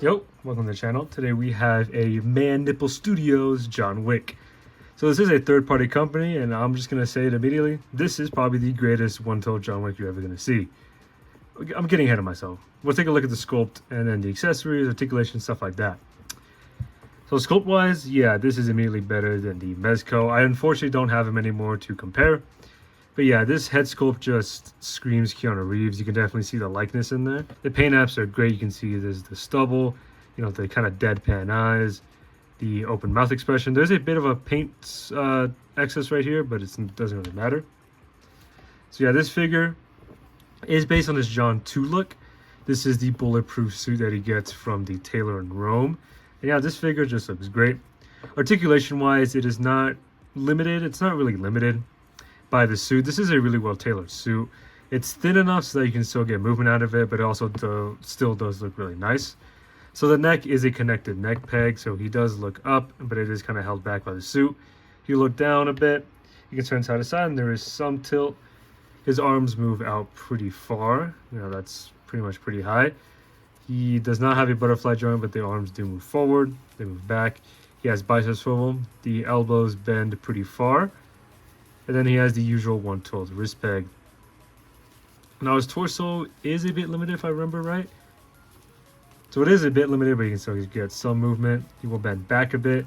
Yo, welcome to the channel. Today we have a Manipple Studios John Wick. So this is a third-party company, and I'm just going to say it immediately. This is probably the greatest one-toed John Wick you're ever going to see. I'm getting ahead of myself. We'll take a look at the sculpt and then the accessories, articulation, stuff like that. So sculpt-wise, yeah, this is immediately better than the Mezco. I unfortunately don't have him anymore to compare. But yeah, this head sculpt just screams Keanu Reeves. You can definitely see the likeness in there. The paint apps are great. You can see there's the stubble, you know, the kind of deadpan eyes, the open mouth expression. There's a bit of a paint excess right here, but it doesn't really matter. So yeah, this figure is based on his John 2 look. This is the bulletproof suit that he gets from the tailor in Rome. And yeah, this figure just looks great. Articulation-wise, it is not limited. It's not really limited by the suit. This is a really well tailored suit. It's thin enough so that you can still get movement out of it, but it also still does look really nice. So the neck is a connected neck peg, so he does look up, but it is kind of held back by the suit. If you look down a bit, you can turn side to side, and there is some tilt. His arms move out pretty far. You know, that's pretty much pretty high. He does not have a butterfly joint, but the arms do move forward. They move back. He has bicep swivel. The elbows bend pretty far. And then he has the usual 1/12 wrist peg. Now his torso is a bit limited if I remember right. So it is a bit limited, but you can still get some movement. He will bend back a bit.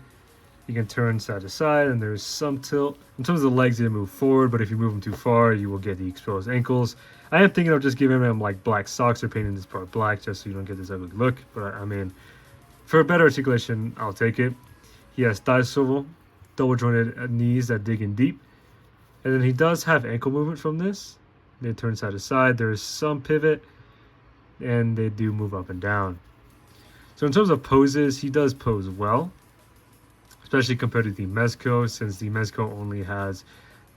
You can turn side to side, and there's some tilt. In terms of the legs, they move forward, but if you move them too far, you will get the exposed ankles. I am thinking of just giving him like black socks or painting this part black just so you don't get this ugly look. But I mean, for a better articulation, I'll take it. He has thigh swivel, double jointed knees that dig in deep. And then he does have ankle movement from this. They turn side to side. There is some pivot, and they do move up and down. So in terms of poses, he does pose well, especially compared to the Mezco, since the Mezco only has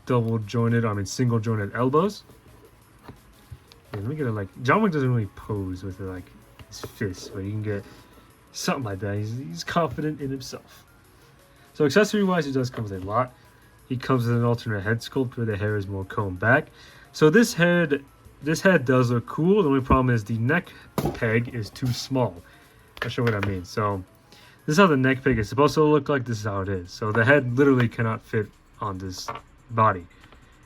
single jointed elbows. Yeah, let me get it like, John Wick doesn't really pose with like his fists, but you can get something like that. He's confident in himself. So accessory wise, he does come with a lot. He comes with an alternate head sculpt where the hair is more combed back. So this head does look cool. The only problem is the neck peg is too small. I'll show what I mean. So this is how the neck peg is supposed to look like. This is how it is. So the head literally cannot fit on this body.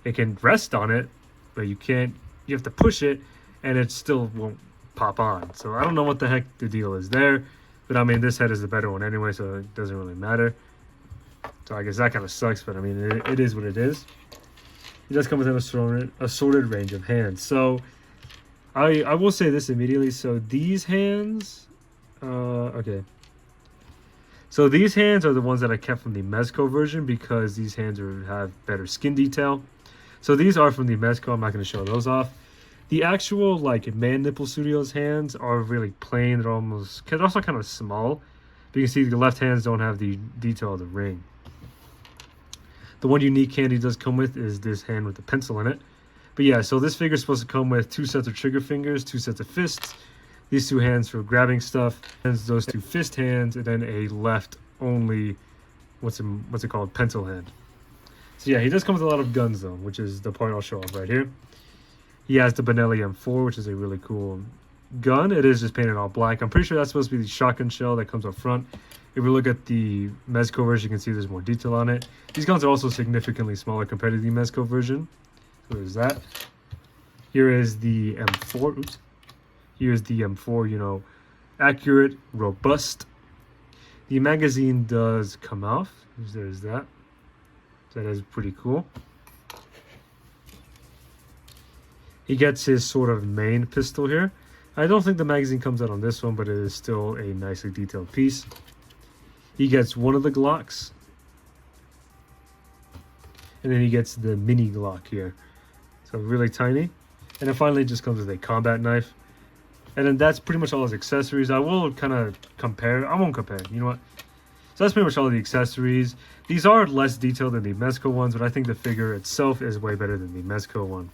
It can rest on it, but you can't. You have to push it, and it still won't pop on. So I don't know what the heck the deal is there. But I mean, this head is the better one anyway, so it doesn't really matter. So I guess that kind of sucks, but I mean, it is what it is. He does come with an assorted range of hands. So I will say this immediately. So these hands, okay. So these hands are the ones that I kept from the Mezco version because these hands have better skin detail. So these are from the Mezco. I'm not going to show those off. The actual like Manipple Studios hands are really plain. They're also kind of small. But you can see the left hands don't have the detail of the ring. The one unique hand he does come with is this hand with the pencil in it. But yeah, so this figure is supposed to come with 2 sets of trigger fingers, 2 sets of fists, these 2 hands for grabbing stuff, and those 2 fist hands, and then a left only, what's it called, pencil hand. So yeah, he does come with a lot of guns though, which is the part I'll show off right here. He has the Benelli M4, which is a really cool gun. It is just painted all black. I'm pretty sure that's supposed to be the shotgun shell that comes up front. If we look at the Mezco version, you can see there's more detail on it. These guns are also significantly smaller compared to the Mezco version. So there's that. Here is the M4. Oops. Here's the M4, you know, accurate, robust. The magazine does come off. There's that. That is pretty cool. He gets his sort of main pistol here. I don't think the magazine comes out on this one, but it is still a nicely detailed piece. He gets one of the Glocks. And then he gets the mini Glock here. So really tiny. And then finally it just comes with a combat knife. And then that's pretty much all his accessories. I will kind of compare. I won't compare. You know what? So that's pretty much all the accessories. These are less detailed than the Mezco ones, but I think the figure itself is way better than the Mezco one.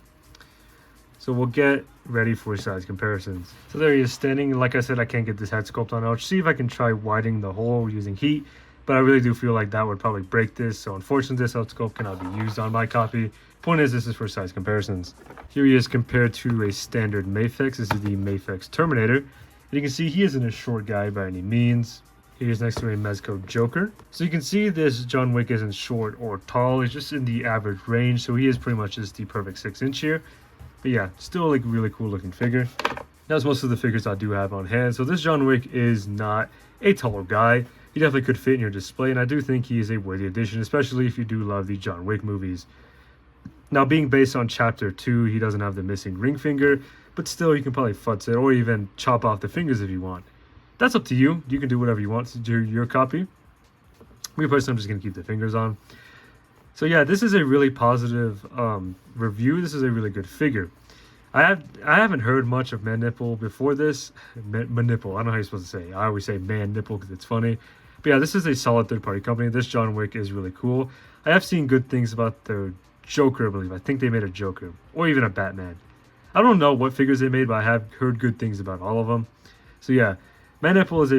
So we'll get ready for size comparisons. So there he is standing. Like I said, I can't get this head sculpt on. I'll see if I can try widening the hole using heat. But I really do feel like that would probably break this. So unfortunately, this head sculpt cannot be used on my copy. Point is, this is for size comparisons. Here he is compared to a standard Mafex. This is the Mafex Terminator. You can see he isn't a short guy by any means. He is next to a Mezco Joker. So you can see this John Wick isn't short or tall. He's just in the average range. So he is pretty much just the perfect 6-inch here. But yeah, still like really cool looking figure. That's most of the figures I do have on hand. So this John Wick is not a taller guy. He definitely could fit in your display. And I do think he is a worthy addition, especially if you do love the John Wick movies. Now, being based on Chapter 2, he doesn't have the missing ring finger. But still, you can probably futz it or even chop off the fingers if you want. That's up to you. You can do whatever you want to do your copy. Me personally, I'm just going to keep the fingers on. So yeah, this is a really positive review. This is a really good figure. I haven't heard much of Manipple before this. Manipple, I don't know how you're supposed to say it. I always say Manipple because it's funny. But yeah, this is a solid third-party company. This John Wick is really cool. I have seen good things about their Joker, I believe. I think they made a Joker or even a Batman. I don't know what figures they made, but I have heard good things about all of them. So yeah, Manipple is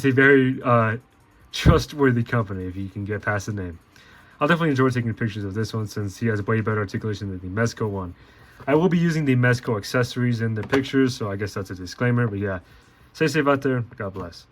a very trustworthy company if you can get past the name. I'll definitely enjoy taking pictures of this one since he has way better articulation than the Mezco one. I will be using the Mezco accessories in the pictures, so I guess that's a disclaimer. But yeah, stay safe out there. God bless.